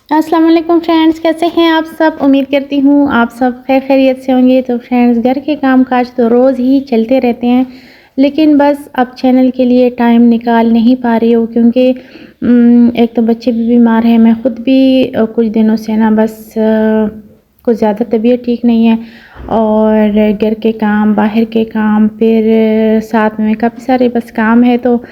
अस्सलाम वालेकुम फ्रेंड्स, कैसे हैं आप सब। उम्मीद करती हूँ आप सब खैर खैरियत से होंगे। तो फ्रेंड्स, घर के कामकाज तो रोज़ ही चलते रहते हैं, लेकिन बस अब चैनल के लिए टाइम निकाल नहीं पा रही हूँ, क्योंकि एक तो बच्चे भी बीमार हैं, मैं ख़ुद भी कुछ दिनों से ना बस कुछ ज़्यादा तबीयत ठीक नहीं है, और घर के काम, बाहर के काम, फिर साथ में काफ़ी सारे बस काम है। तो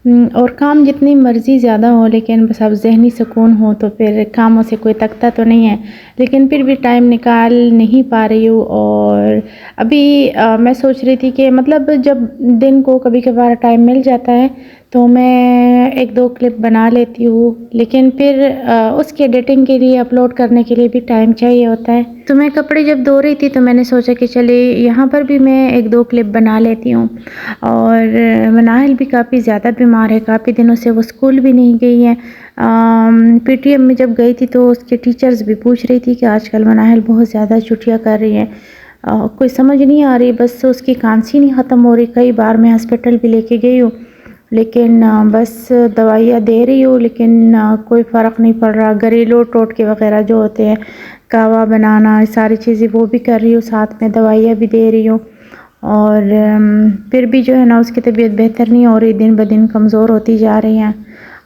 और काम जितनी मर्ज़ी ज़्यादा हो, लेकिन बस अब ज़हनी सुकून हो तो फिर कामों से कोई तकता तो नहीं है, लेकिन फिर भी टाइम निकाल नहीं पा रही हूँ। और अभी मैं सोच रही थी कि मतलब जब दिन को कभी कभार टाइम मिल जाता है तो मैं एक दो क्लिप बना लेती हूँ, लेकिन फिर उसके एडिटिंग के लिए, अपलोड करने के लिए भी टाइम चाहिए होता है। तो मैं कपड़े जब धो रही थी तो मैंने सोचा कि चले यहाँ पर भी मैं एक दो क्लिप बना लेती हूँ। और मनाहिल भी काफ़ी ज़्यादा बीमार है, काफ़ी दिनों से वो स्कूल भी नहीं गई है। पीटीएम में जब गई थी तो उसके टीचर्स भी पूछ रही थी कि आजकल मनाहिल बहुत ज़्यादा छुट्टियाँ कर रही है, कोई समझ नहीं आ रही, बस उसकी खांसी नहीं ख़त्म हो रही। कई बार मैं हॉस्पिटल भी लेके गई हूँ, लेकिन बस दवाइयाँ दे रही हूँ, लेकिन कोई फ़र्क नहीं पड़ रहा। घरेलू टोटके वगैरह जो होते हैं, कावा बनाना, ये सारी चीज़ें वो भी कर रही हूँ, साथ में दवाइयाँ भी दे रही हूँ। और फिर भी जो है ना, उसकी तबीयत बेहतर नहीं हो रही, दिन ब दिन कमज़ोर होती जा रही है,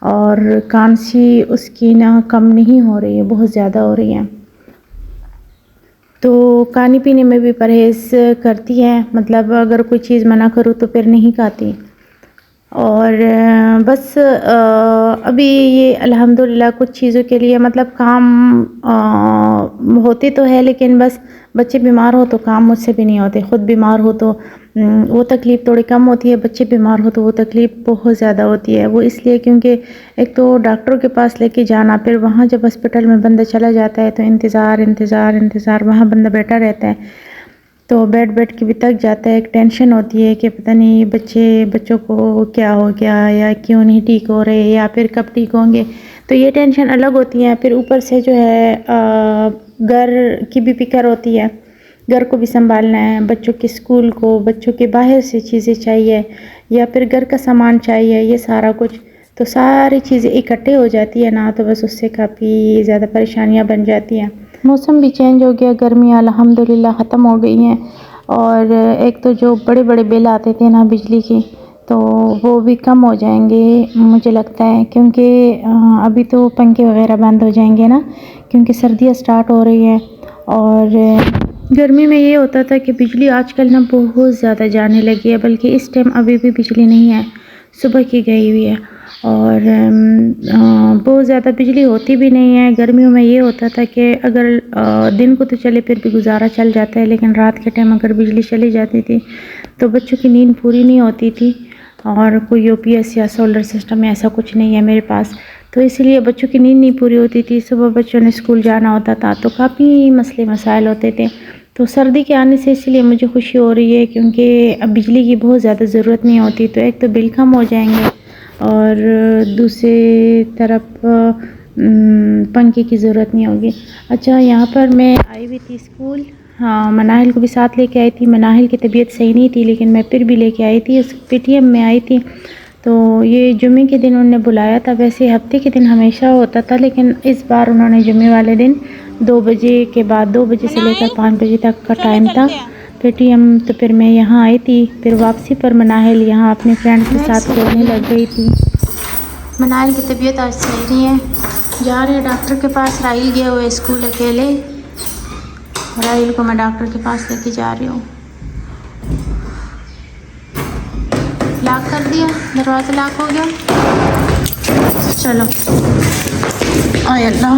और खांसी उसकी ना कम नहीं हो रही है, बहुत ज़्यादा हो रही है। तो खाने पीने में भी परहेज़ करती है, मतलब अगर कोई चीज़ मना करूँ तो फिर नहीं खाती। और बस अभी ये अल्हम्दुलिल्लाह कुछ चीज़ों के लिए मतलब काम होते तो है, लेकिन बस बच्चे बीमार हो तो काम मुझसे भी नहीं होते। ख़ुद बीमार हो तो वो तकलीफ़ थोड़ी कम होती है, बच्चे बीमार हो तो वो तकलीफ़ बहुत ज़्यादा होती है। वो इसलिए क्योंकि एक तो डॉक्टर के पास लेके जाना, फिर वहाँ जब हॉस्पिटल में बंदा चला जाता है तो इंतज़ार वहाँ बंदा बैठा रहता है, तो बैठ के भी थक जाता है। एक टेंशन होती है कि पता नहीं बच्चों को क्या हो गया, या क्यों नहीं ठीक हो रहे, या फिर कब ठीक होंगे। तो ये टेंशन अलग होती है। फिर ऊपर से जो है घर की भी फ़िक्र होती है, घर को भी संभालना है, बच्चों के स्कूल को, बच्चों के बाहर से चीज़ें चाहिए, या फिर घर का सामान चाहिए, ये सारा कुछ। तो सारी चीज़ें इकट्ठे हो जाती है ना, तो बस उससे काफ़ी ज़्यादा परेशानियाँ बन जाती हैं। मौसम भी चेंज हो गया, गर्मियाँ अल्हम्दुलिल्लाह ख़त्म हो गई हैं, और एक तो जो बड़े बड़े बिल आते थे ना बिजली की, तो वो भी कम हो जाएंगे मुझे लगता है, क्योंकि अभी तो पंखे वगैरह बंद हो जाएंगे ना, क्योंकि सर्दियाँ स्टार्ट हो रही हैं। और गर्मी में ये होता था कि बिजली आजकल ना बहुत ज़्यादा जाने लगी है, बल्कि इस टाइम अभी भी बिजली नहीं है, सुबह की गई हुई है। और बहुत ज़्यादा बिजली होती भी नहीं है। गर्मियों में ये होता था कि अगर दिन को तो चले फिर भी गुजारा चल जाता है, लेकिन रात के टाइम अगर बिजली चली जाती थी तो बच्चों की नींद पूरी नहीं होती थी। और कोई यूपीएस या सोलर सिस्टम ऐसा कुछ नहीं है मेरे पास, तो इसीलिए बच्चों की नींद नहीं पूरी होती थी। सुबह बच्चों ने स्कूल जाना होता था, तो काफ़ी मसले मसाइल होते थे। तो सर्दी के आने से इसलिए मुझे खुशी हो रही है, क्योंकि अब बिजली की बहुत ज़्यादा ज़रूरत नहीं होती। तो एक तो बिल कम हो जाएंगे, और दूसरी तरफ पंखे की ज़रूरत नहीं होगी। अच्छा, यहाँ पर मैं आई हुई थी स्कूल, हाँ, मनाहिल को भी साथ लेके आई थी। मनाहिल की तबीयत सही नहीं थी, लेकिन मैं फिर भी लेके आई थी, उस पीटीएम में आई थी। तो ये जुम्मे के दिन उन्होंने बुलाया था, वैसे हफ्ते के दिन हमेशा होता था, लेकिन इस बार उन्होंने जुम्मे वाले दिन 2 बजे के बाद, 2 बजे से लेकर 5 बजे तक का टाइम था पेटीएम। तो फिर मैं यहाँ आई थी, फिर वापसी पर मनाहिल यहाँ अपने फ्रेंड के साथ खेलने लग गई थी। मनाहिल की तबीयत आज सही नहीं है, जा रहे हैं डॉक्टर के पास। राहिल गया हुआ है स्कूल अकेले, राहिल को मैं डॉक्टर के पास लेके जा रही हूँ। लॉक कर दिया, दरवाज़ा लॉक हो गया। चलो, आय अल्लाह,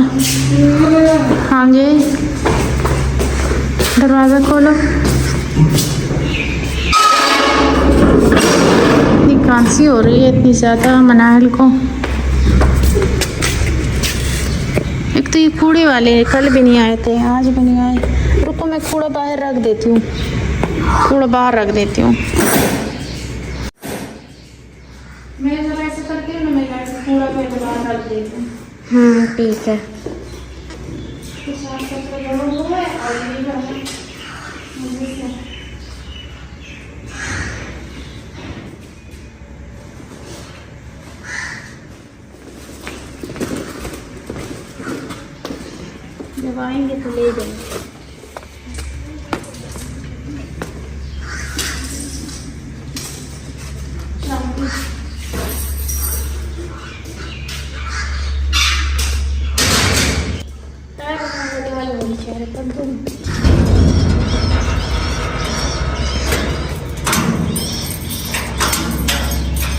हाँ जी, दरवाज़ा खोलो। इतनी खांसी हो रही है, इतनी ज़्यादा मनाहिल को। एक तो ये कूड़े वाले कल भी नहीं आए थे, आज भी नहीं आए। रुको, मैं कूड़ा बाहर रख देती हूँ, कूड़ा बाहर रख देती हूँ। मैं जरा ऐसे करके ना, मैं कूड़ा फिर बाहर रख देती हूँ। ठीक है। जब आएंगे तो ले जाएंगे।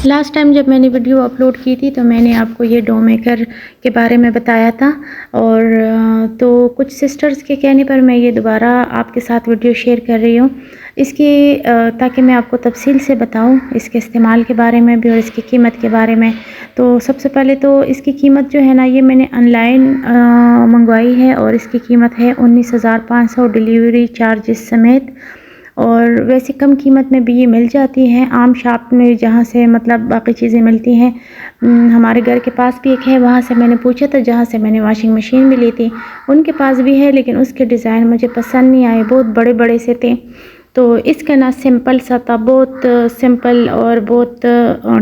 लास्ट टाइम जब मैंने वीडियो अपलोड की थी तो मैंने आपको ये डो मेकर के बारे में बताया था, और तो कुछ सिस्टर्स के कहने पर मैं ये दोबारा आपके साथ वीडियो शेयर कर रही हूँ इसकी, ताकि मैं आपको तफसील से बताऊँ इसके इस्तेमाल के बारे में भी और इसकी कीमत के बारे में। तो सबसे पहले तो इसकी कीमत जो है ना, ये मैंने ऑनलाइन मंगवाई है और इसकी कीमत है 19,500 डिलीवरी चार्जेस समेत, और वैसे कम कीमत में भी ये मिल जाती हैं आम शॉप में जहाँ से मतलब बाकी चीज़ें मिलती हैं। हमारे घर के पास भी एक है, वहाँ से मैंने पूछा था जहाँ से मैंने वॉशिंग मशीन भी ली थी, उनके पास भी है, लेकिन उसके डिज़ाइन मुझे पसंद नहीं आए, बहुत बड़े बड़े से थे। तो इसका ना सिंपल सा था, बहुत सिंपल और बहुत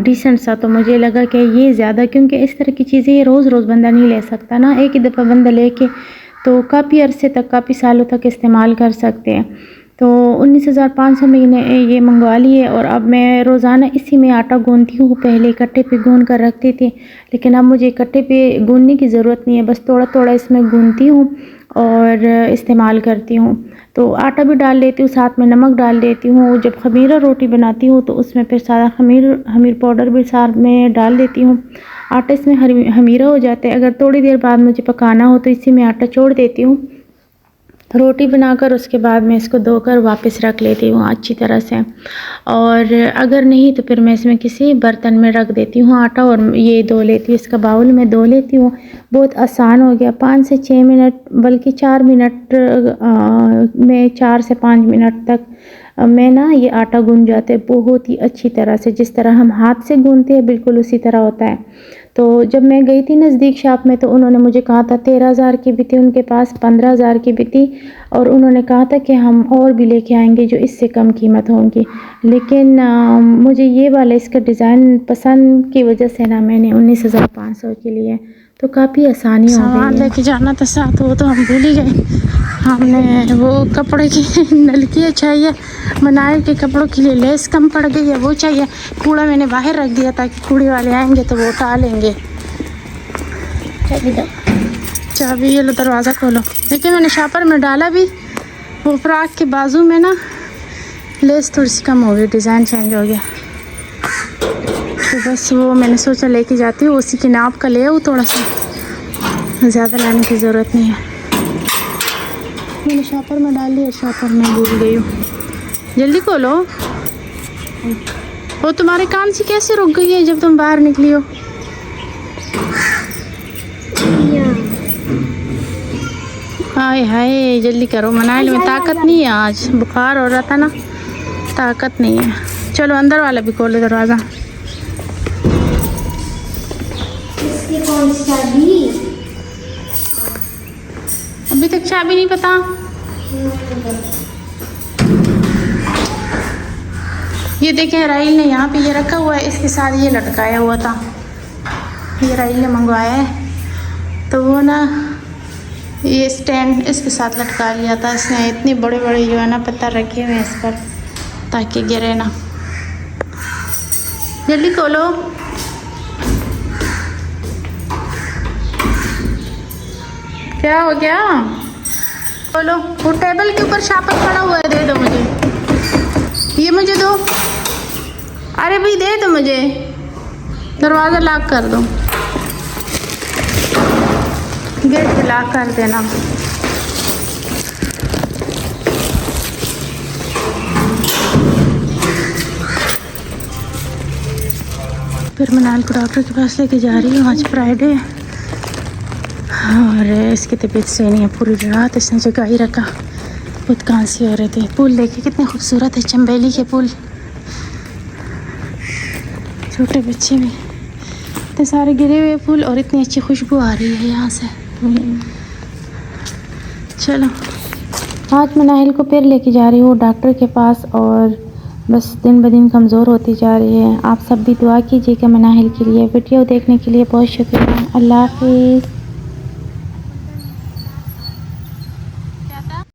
डिसेंट सा, तो मुझे लगा कि ये ज़्यादा, क्योंकि इस तरह की चीज़ें ये रोज़ रोज़ बंदा नहीं ले सकता ना, एक ही दफ़ा बंदा लेके तो काफ़ी अरसे तक, काफ़ी सालों तक इस्तेमाल कर सकते हैं। तो 19,500 में ये मंगवा लिए, और अब मैं रोज़ाना इसी में आटा गूंथती हूँ। पहले इकट्ठे पे गूंथ कर रखती थी, लेकिन अब मुझे इकट्ठे पे गूंथने की ज़रूरत नहीं है, बस थोड़ा थोड़ा इसमें गूंथती हूँ और इस्तेमाल करती हूँ। तो आटा भी डाल लेती हूँ, साथ में नमक डाल देती हूँ। जब खमीरा रोटी बनाती हूँ तो उसमें फिर सारा खमीर पाउडर भी साथ में डाल देती हूँ। आटा इसमें खमीरा हो जाता है। अगर थोड़ी देर बाद मुझे पकाना हो तो इसी में आटा छोड़ देती हूँ रोटी बनाकर, उसके बाद मैं इसको धोकर वापस रख लेती हूँ अच्छी तरह से, और अगर नहीं तो फिर मैं इसमें किसी बर्तन में रख देती हूँ आटा और ये धो लेती हूँ, इसका बाउल में धो लेती हूँ। बहुत आसान हो गया, 5 से 6 मिनट बल्कि 4 मिनट में 4 से 5 मिनट तक मैं ना ये आटा गूंथ जाते हैं बहुत ही अच्छी तरह से, जिस तरह हम हाथ से गूंथते हैं बिल्कुल उसी तरह होता है। तो जब मैं गई थी नज़दीक शॉप में तो उन्होंने मुझे कहा था 13,000 की भी थी उनके पास, 15,000 की भी थी, और उन्होंने कहा था कि हम और भी लेके आएंगे जो इससे कम कीमत होंगी, लेकिन मुझे ये वाला इसका डिज़ाइन पसंद की वजह से ना मैंने 19,500 के लिए, तो काफ़ी आसानी हो गई। सामान लेके जाना था साथ, वो तो हम भूल ही गए। हमने वो कपड़े की नलकी चाहिए, मनाइल के कपड़ों के लिए लेस कम पड़ गई है, वो चाहिए। कूड़ा मैंने बाहर रख दिया ताकि कूड़े वाले आएंगे तो वो उठा लेंगे। चाबी ये लो, दरवाज़ा खोलो। देखिए मैंने शॉपर में डाला भी, वो फ्रॉक के बाजू में ना लेस थोड़ी सी कम हो गई, डिज़ाइन चेंज हो गया, तो बस वो मैंने सोचा लेके जाती हूँ, उसी के नाप का ले आओ, थोड़ा सा ज़्यादा लाने की ज़रूरत नहीं है। मैंने शॉपर में डाल लिया, शॉपर में भूल गई हूँ। जल्दी खोलो। वो तुम्हारे कान से कैसे रुक गई है जब तुम बाहर निकली हो? हाय हाय जल्दी करो, मनाइल में ताकत नहीं है, आज बुखार हो रहा था ना, ताकत नहीं है। चलो अंदर वाला भी खोलो दरवाज़ा। अभी तक चाबी नहीं पता। ये देखें राइल ने यहाँ पे ये रखा हुआ है, इसके साथ ये लटकाया हुआ था, ये राइल ने मंगवाया है, तो वो ना ये स्टैंड इसके साथ लटका लिया था इसने। इतने बड़े बड़े जो है ना पत्थर रखे हुए हैं इस पर ताकि गिरे ना। जल्दी खोलो। क्या हो गया? बोलो। वो टेबल के ऊपर शापर पड़ा हुआ है, दे दो मुझे, ये मुझे दो। अरे भाई दे दो मुझे, दरवाज़ा लॉक कर दो, गेट पे लॉक कर देना। फिर मनाल को डॉक्टर के पास लेके जा रही हूँ, आज फ्राइडे है और इसकी तबीयत सही नहीं है, पूरी रात इसने जगा ही रखा, बहुत खांसी हो रही थी। फूल देखिए कितने खूबसूरत है, चंबेली के फूल, छोटे बच्चे में इतने सारे गिरे हुए फूल और इतनी अच्छी खुशबू आ रही है यहाँ से। चलो आज मैं नाहिल को फिर लेके जा रही हूँ डॉक्टर के पास, और बस दिन ब दिन कमज़ोर होती जा रही है। आप सब भी दुआ कीजिएगा मैं नाहिल के लिए। वीडियो देखने के लिए बहुत शुक्रिया। अल्लाह हाफिज़।